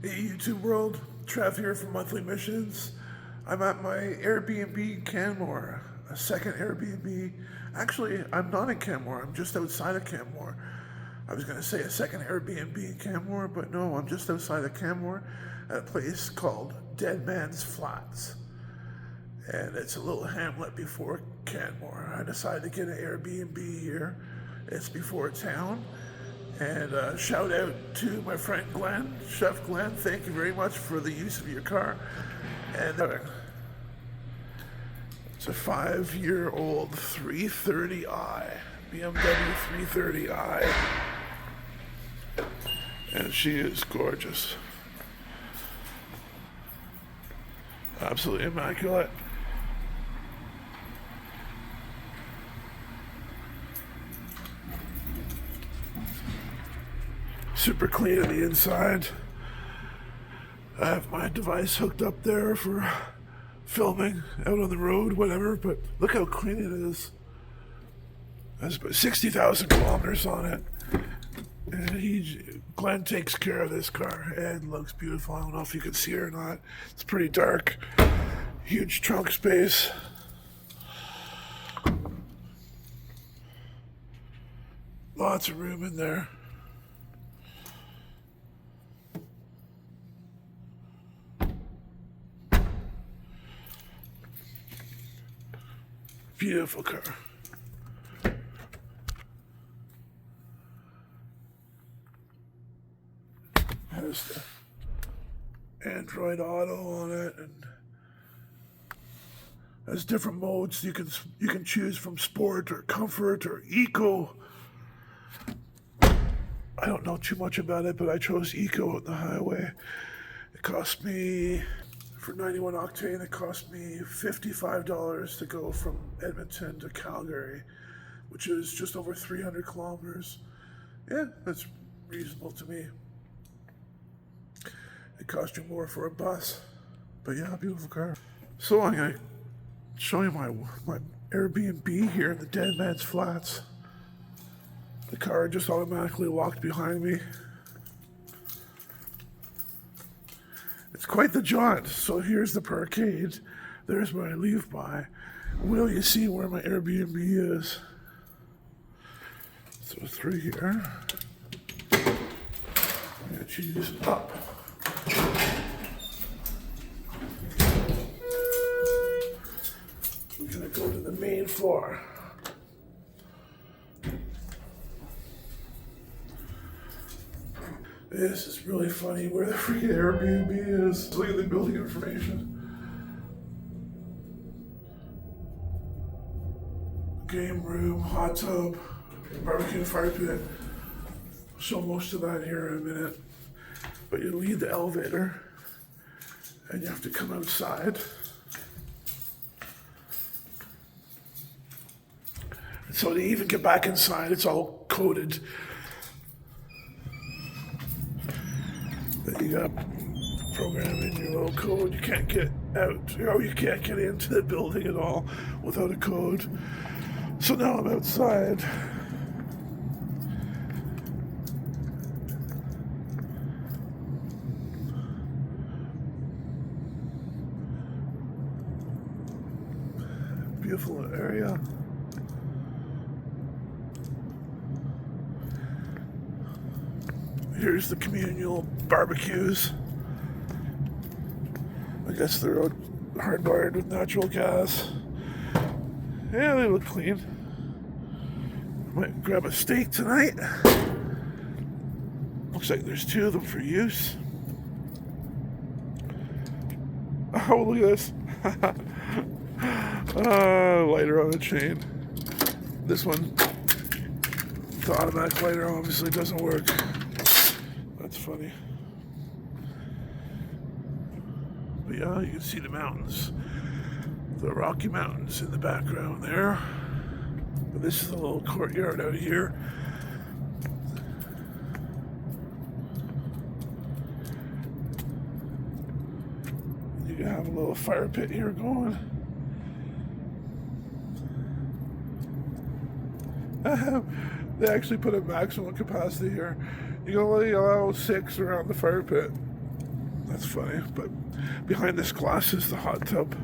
Hey YouTube world, Trev here from Monthly Missions. I'm at my Airbnb in Canmore, a second Airbnb. Actually, I'm not in Canmore, I'm just outside of Canmore. I was going to say a second Airbnb in Canmore, but no, I'm just outside of Canmore at a place called Dead Man's Flats. And it's a little hamlet before Canmore. I decided to get an Airbnb here. It's before town. And shout out to my friend Glen, Chef Glen, thank you very much for the use of your car. And it's a 5-year-old 330i, BMW 330i. And she is gorgeous. Absolutely immaculate. Super clean on the inside. I have my device hooked up there for filming out on the road, whatever, but look how clean it is. There's about 60,000 kilometers on it. And Glenn takes care of this car and looks beautiful. I don't know if you can see it or not. It's pretty dark. Huge trunk space. Lots of room in there. Beautiful car. Has the Android Auto on it, and has different modes you can choose from: sport or comfort or eco. I don't know too much about it, but I chose eco on the highway. It cost me, for 91 octane, it cost me $55 to go from Edmonton to Calgary, which is just over 300 kilometers. Yeah, that's reasonable to me. It cost you more for a bus, but yeah, beautiful car. So I'm gonna show you my Airbnb here in the Dead Man's Flats. The car just automatically locked behind me. It's quite the jaunt. So here's the parkade. There's where I leave by. Will you see where my Airbnb is? So through here. And choose up. We're gonna go to the main floor. This is really funny where the freaking Airbnb is. Look at the building information. Game room, hot tub, barbecue and fire pit. I'll show most of that here in a minute. But you leave the elevator and you have to come outside. And so to even get back inside, it's all coded. That you got programmed in your little code. You can't get out, or you can't get into the building at all without a code. So now I'm outside. Beautiful area. Here's the communal barbecues. I guess they're hardwired with natural gas. Yeah, they look clean. Might grab a steak tonight. Looks like there's 2 of them for use. Oh, look at this. Lighter on the chain. This one, the automatic lighter, obviously doesn't work. That's funny. But yeah, you can see the mountains. The Rocky Mountains in the background there. But this is a little courtyard out here. You can have a little fire pit here going. They actually put a maximum capacity here. You can only allow 6 around the fire pit. That's funny, but behind this glass is the hot tub.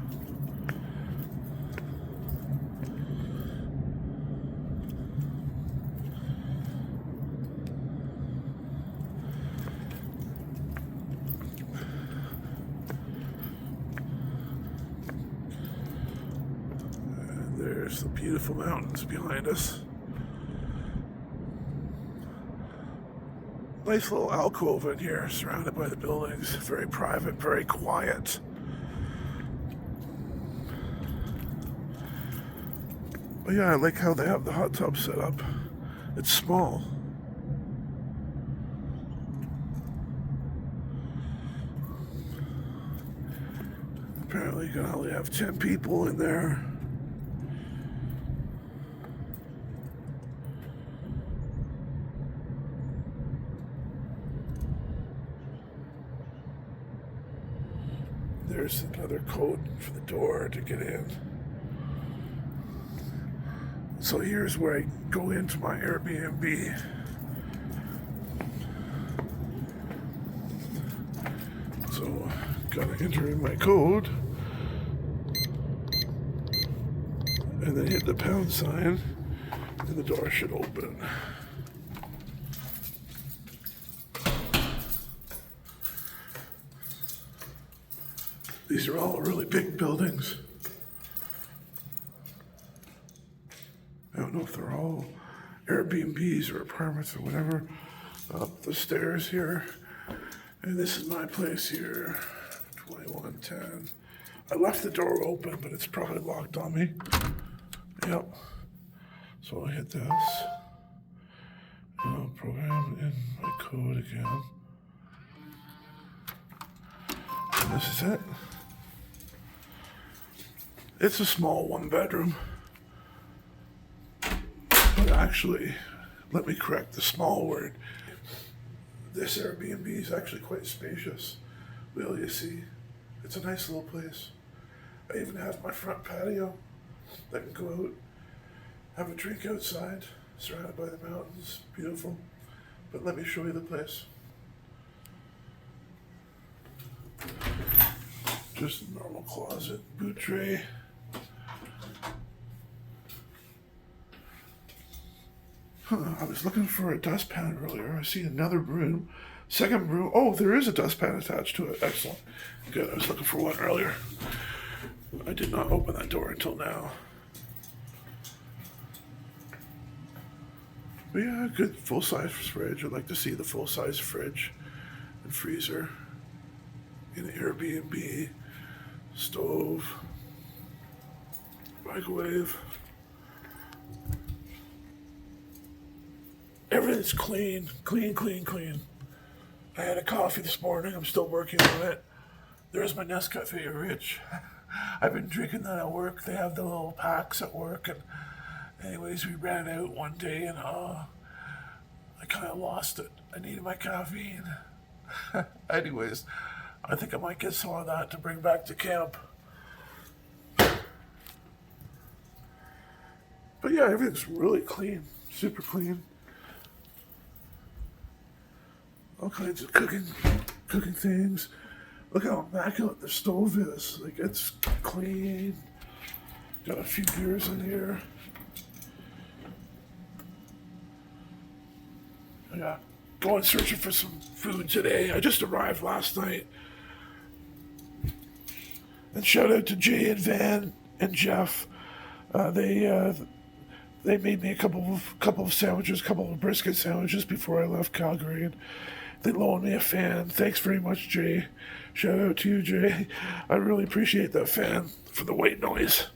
And there's the beautiful mountains behind us. Nice little alcove in here, surrounded by the buildings. Very private, very quiet. But yeah, I like how they have the hot tub set up. It's small. Apparently you can only have 10 people in there. There's another code for the door to get in. So here's where I go into my Airbnb. So, gotta enter in my code. And then hit the pound sign, and the door should open. These are all really big buildings. I don't know if they're all Airbnbs or apartments or whatever. Up the stairs here. And this is my place here, 2110. I left the door open, but it's probably locked on me. Yep. So I hit this. And I'll program in my code again. And this is it. It's a small 1-bedroom. But actually, let me correct the small word. This Airbnb is actually quite spacious. Well, you see, it's a nice little place. I even have my front patio. I can go out, have a drink outside, surrounded by the mountains. Beautiful. But let me show you the place. Just a normal closet, boot tray. I was looking for a dustpan earlier. I see another broom. Second broom. Oh, there is a dustpan attached to it. Excellent. Good. I was looking for one earlier. I did not open that door until now. But yeah, good full-size fridge. I'd like to see the full-size fridge and freezer in an Airbnb. Stove. Microwave. Everything's clean. Clean, clean, clean. I had a coffee this morning. I'm still working on it. There's my Nescafe Rich. I've been drinking that at work. They have the little packs at work. And anyways, we ran out one day and I kind of lost it. I needed my caffeine. Anyways, I think I might get some of that to bring back to camp. But yeah, everything's really clean. Super clean. All kinds of cooking things. Look how immaculate the stove is. Like, it's clean. Got a few beers in here. Yeah, going searching for some food today. I just arrived last night. And shout out to Jay and Van and Jeff. They made me a couple of sandwiches, couple of brisket sandwiches before I left Calgary, and they loaned me a fan. Thanks very much, Jay. Shout out to you, Jay. I really appreciate that fan for the white noise.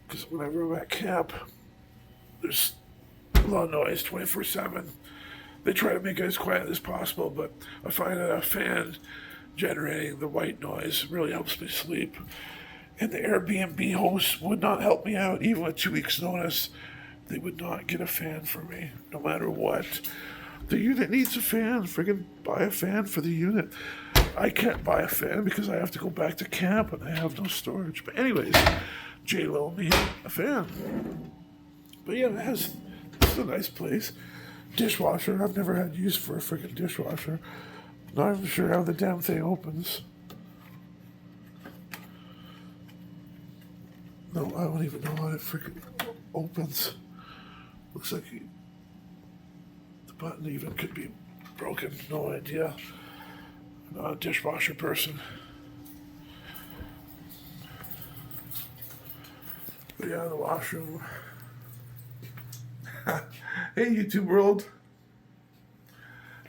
Because whenever I'm at camp, there's a lot of noise 24/7. They try to make it as quiet as possible, but I find that a fan generating the white noise really helps me sleep. And the Airbnb host would not help me out, even with 2 weeks' notice. They would not get a fan for me, no matter what. The unit needs a fan. Friggin' buy a fan for the unit. I can't buy a fan because I have to go back to camp and I have no storage. But anyways, Jay loaned me a fan. But yeah, it's a nice place. Dishwasher. I've never had use for a friggin' dishwasher. Not even sure how the damn thing opens. No, I don't even know how it freaking opens. Looks like the button even could be broken. No idea. I'm not a dishwasher person. But yeah, the washroom. Hey, YouTube world.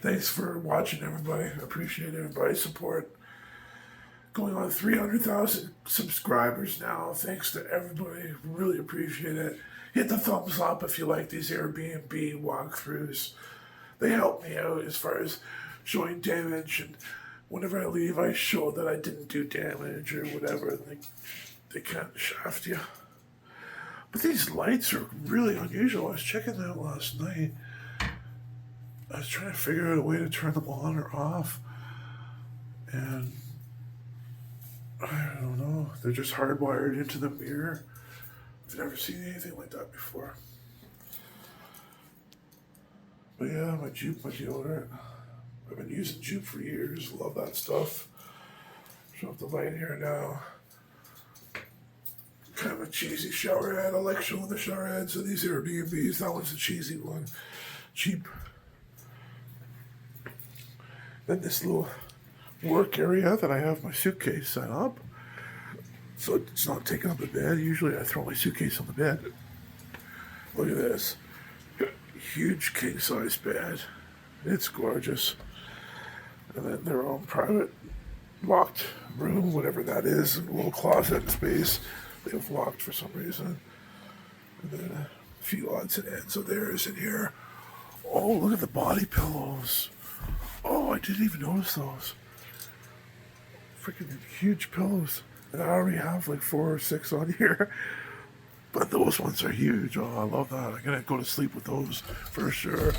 Thanks for watching, everybody. I appreciate everybody's support. Going on 300,000 subscribers now. Thanks to everybody. Really appreciate it. Hit the thumbs up if you like these Airbnb walkthroughs. They help me out as far as showing damage, and whenever I leave, I show that I didn't do damage or whatever. They can't shaft you. But these lights are really unusual. I was checking them out last night. I was trying to figure out a way to turn them on or off. And I don't know. They're just hardwired into the mirror. I've never seen anything like that before. But yeah, my Jupe, my deodorant. I've been using Jupe for years. Love that stuff. Show up the light here now. Kind of a cheesy shower head. I like showing the shower heads of these Airbnbs. That one's a cheesy one. Cheap. Then this little work area that I have my suitcase set up. So it's not taking up the bed. Usually I throw my suitcase on the bed. Look at this. Huge king size bed. It's gorgeous. And then their own private locked room, whatever that is, and a little closet space. They have locked for some reason. And then a few odds and ends of theirs in here. Oh, look at the body pillows. Oh, I didn't even notice those. Freaking huge pillows. And I already have like 4 or 6 on here. But those ones are huge. Oh, I love that. I'm going to go to sleep with those for sure.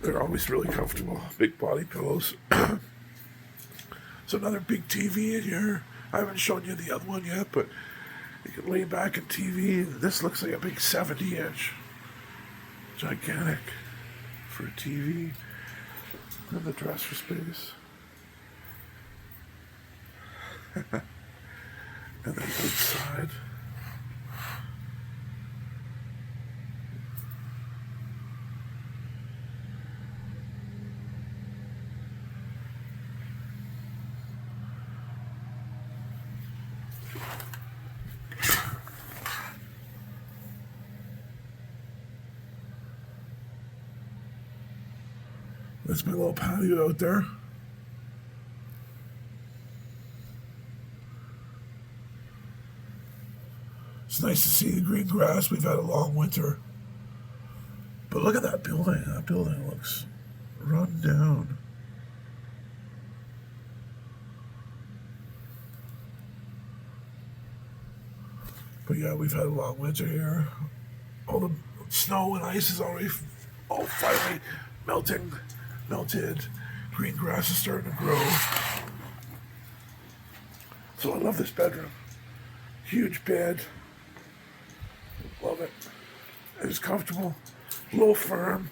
They're always really comfortable. Big body pillows. So another big TV in here. I haven't shown you the other one yet, but you can lay back in TV. This looks like a big 70-inch. Gigantic for a TV. And the dresser space. And then outside. That's my little patio out there. It's nice to see the green grass. We've had a long winter. But look at that building. That building looks run down. But yeah, we've had a long winter here. All the snow and ice is already all finally melted. Green grass is starting to grow. So I love this bedroom. Huge bed. Love it. It's comfortable. A little firm.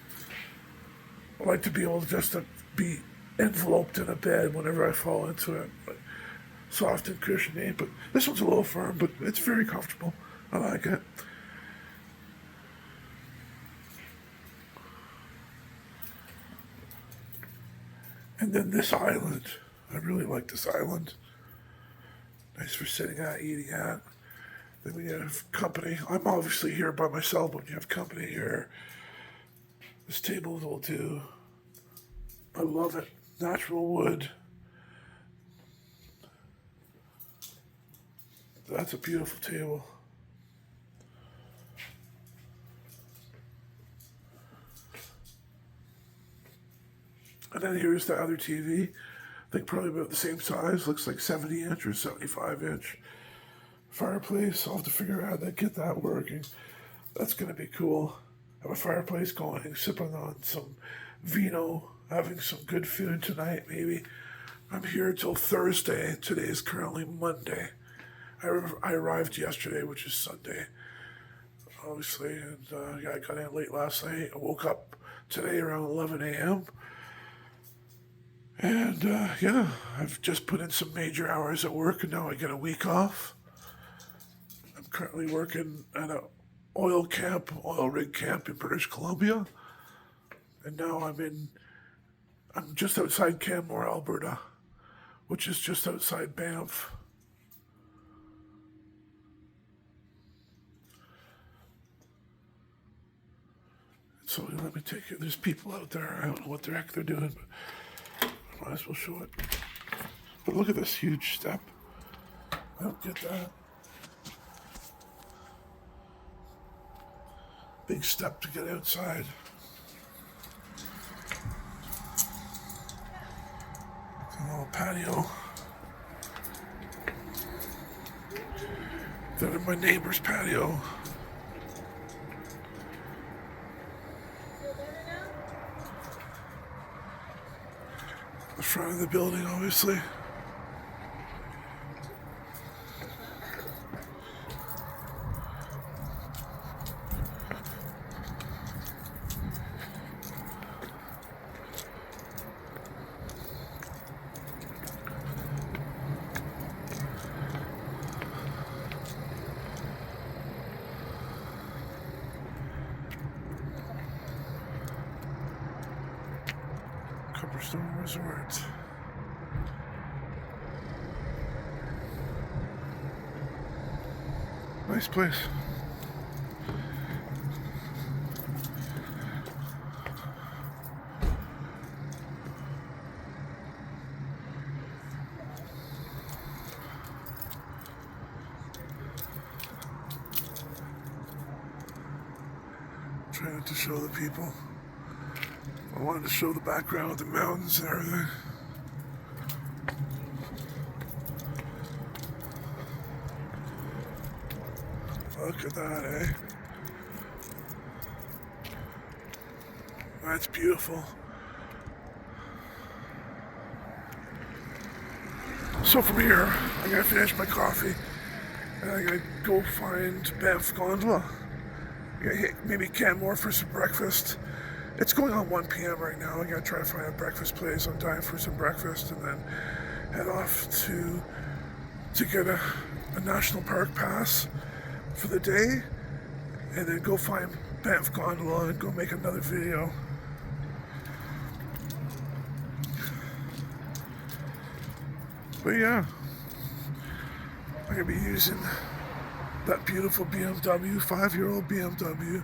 I like to be able to be enveloped in a bed whenever I fall into it. But soft and cushiony. But this one's a little firm, but it's very comfortable. I like it. And then this island. I really like this island. Nice for sitting at, eating at. Then we have company. I'm obviously here by myself, but when you have company here, this table will do. I love it. Natural wood. That's a beautiful table. And then here's the other TV. I think probably about the same size. Looks like 70-inch or 75-inch fireplace. I'll have to figure out how to get that working. That's going to be cool. Have a fireplace going, sipping on some vino, having some good food tonight maybe. I'm here till Thursday. Today is currently Monday. I arrived yesterday, which is Sunday, obviously. And yeah, I got in late last night. I woke up today around 11 a.m. And And yeah, I've just put in some major hours at work and now I get a week off. I'm currently working at a oil rig camp in British Columbia. And now I'm just outside Canmore, Alberta, which is just outside Banff. So let me take you, there's people out there, I don't know what the heck they're doing, but I might as well show it. But look at this huge step. I don't get that. Big step to get outside. A little patio. That is my neighbor's patio. The front of the building, obviously. Copperstone Resort. Nice place. Trying to show the people. I wanted to show the background of the mountains and everything. Look at that, eh? That's beautiful. So from here, I gotta finish my coffee and I gotta go find Banff Gondola. I gotta hit maybe Canmore for some breakfast. It's going on 1 p.m. right now. I gotta try to find a breakfast place. I'm dying for some breakfast and then head off to get a national park pass for the day and then go find Banff Gondola and go make another video. But yeah, I'm gonna be using that beautiful BMW, 5-year-old BMW,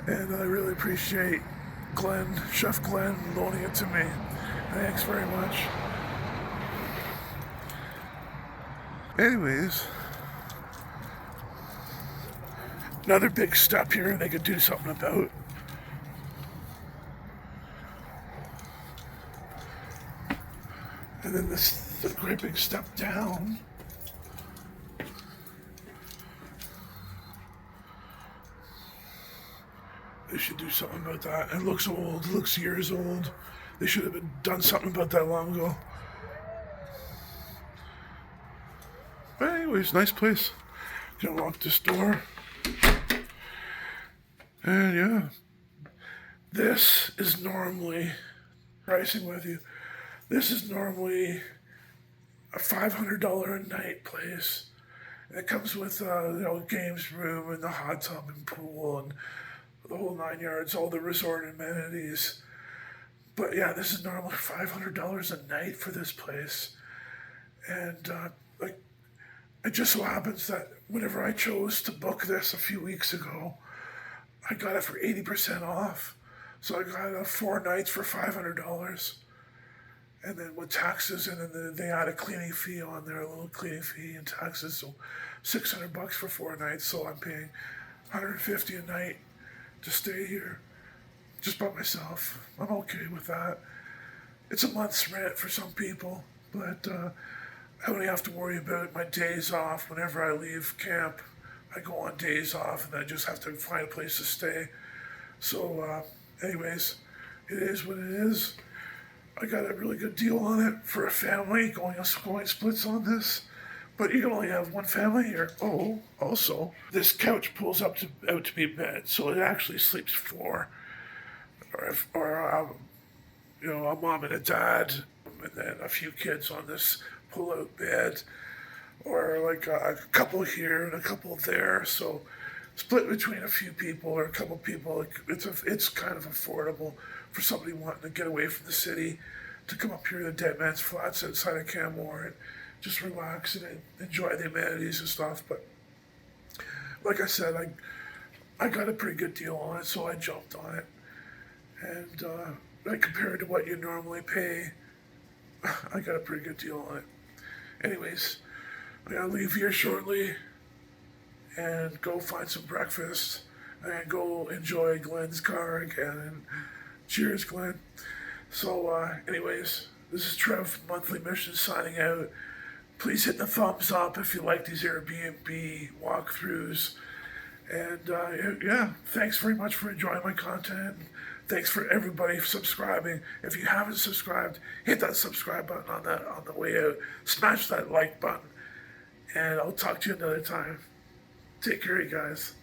and I really appreciate Chef Glen loaning it to me. Thanks very much. Anyways, another big step here they could do something about. And then the great big step down. They should do something about that. It looks old, it looks years old. They should have done something about that long ago. But anyways, nice place. Gonna lock this door. And yeah, this is normally, pricing with you, this is normally a $500 a night place. And it comes with games room and the hot tub and pool and the whole 9 yards, all the resort amenities. But yeah, this is normally $500 a night for this place. And it just so happens that whenever I chose to book this a few weeks ago, I got it for 80% off. So I got 4 nights for $500. And then with taxes, and then they add a cleaning fee on there, a little cleaning fee and taxes. So $600 for 4 nights. So I'm paying $150 a night to stay here just by myself. I'm okay with that. It's a month's rent for some people, but I only have to worry about my days off. Whenever I leave camp, I go on days off and I just have to find a place to stay. So anyways, it is what it is. I got a really good deal on it for a family, going splits on this. But you can only have one family here. Oh, also, this couch pulls out to be a bed, so it actually sleeps 4. Or a mom and a dad, and few kids on this pull-out bed, or like a couple here and a couple there. So split between a few people or a couple people. It's kind of affordable for somebody wanting to get away from the city to come up here to the Dead Man's Flats outside of Canmore and just relax and enjoy the amenities and stuff. But like I said, I got a pretty good deal on it, so I jumped on it. And like compared to what you normally pay, I got a pretty good deal on it. Anyways, I'm gonna leave here shortly and go find some breakfast and go enjoy Glen's car again. And cheers, Glen. So, anyways, this is Trev from Monthly Mission signing out. Please hit the thumbs up if you like these Airbnb walkthroughs. And yeah, thanks very much for enjoying my content. Thanks for everybody subscribing. If you haven't subscribed, hit that subscribe button on the way out. Smash that like button. And I'll talk to you another time. Take care, you guys.